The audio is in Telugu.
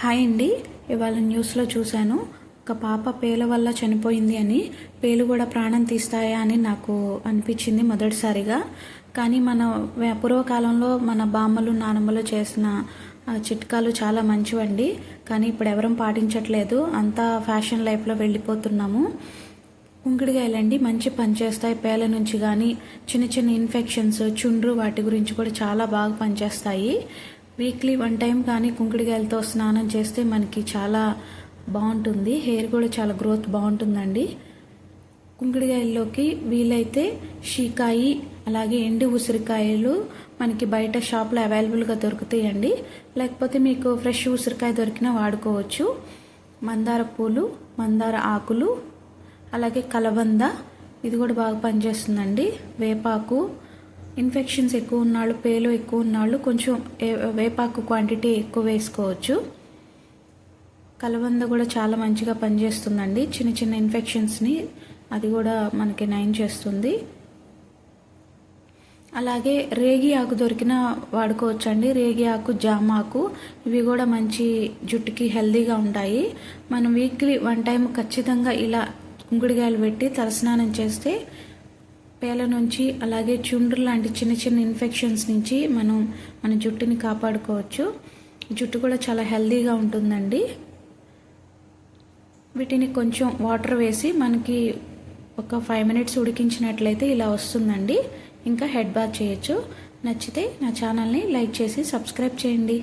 హాయ్ అండి. ఇవాళ న్యూస్లో చూశాను, ఒక పాప పేల వల్ల చనిపోయింది అని. పేలు కూడా ప్రాణం తీస్తాయా అని నాకు అనిపించింది మొదటిసారిగా. కానీ మన పూర్వకాలంలో మన బామ్మలు నానమ్మలు చేసిన చిట్కాలు చాలా మంచివండి. కానీ ఇప్పుడు ఎవరం పాటించట్లేదు, అంతా ఫ్యాషన్ లైఫ్లో వెళ్ళిపోతున్నాము. కుంకుడుకాయలండి మంచి పనిచేస్తాయి. పేల నుంచి కానీ చిన్న చిన్న ఇన్ఫెక్షన్స్, చుండ్రు, వాటి గురించి కూడా చాలా బాగా పనిచేస్తాయి. వీక్లీ 1 టైం కానీ కుంకుడుకాయలతో స్నానం చేస్తే మనకి చాలా బాగుంటుంది. హెయిర్ కూడా చాలా గ్రోత్ బాగుంటుందండి. కుంకుడుకాయల్లోకి వీలైతే షీకాయి, అలాగే ఎండు ఉసిరికాయలు మనకి బయట షాప్లో అవైలబుల్గా దొరుకుతాయండి. లేకపోతే మీకు ఫ్రెష్ ఉసిరికాయ దొరికినా వాడుకోవచ్చు. మందార పూలు, మందార ఆకులు, అలాగే కలబంద, ఇది కూడా బాగా పనిచేస్తుందండి. వేపాకు, ఇన్ఫెక్షన్స్ ఎక్కువ ఉన్నాళ్ళు, పేలు ఎక్కువ ఉన్నాళ్ళు కొంచెం వేపాకు క్వాంటిటీ ఎక్కువ వేసుకోవచ్చు. కలబంద కూడా చాలా మంచిగా పనిచేస్తుందండి. చిన్న చిన్న ఇన్ఫెక్షన్స్ని అది కూడా మనకి నయం చేస్తుంది. అలాగే రేగి ఆకు దొరికిన వాడుకోవచ్చు అండి. రేగి ఆకు, జామాకు, ఇవి కూడా మంచి జుట్టుకి హెల్దీగా ఉంటాయి. మనం వీక్లీ 1 టైం ఖచ్చితంగా ఇలా కుంకుడుకాయలు పెట్టి తలస్నానం చేస్తే పేల నుంచి, అలాగే చుండ్రు లాంటి చిన్న చిన్న ఇన్ఫెక్షన్స్ నుంచి మన జుట్టుని కాపాడుకోవచ్చు. జుట్టు కూడా చాలా హెల్దీగా ఉంటుందండి. వీటిని కొంచెం వాటర్ వేసి మనకి ఒక 5 మినిట్స్ ఉడికించినట్లయితే ఇలా వస్తుందండి. ఇంకా హెడ్ బాత్ చేయొచ్చు. నచ్చితే నా ఛానల్ని లైక్ చేసి సబ్స్క్రైబ్ చేయండి.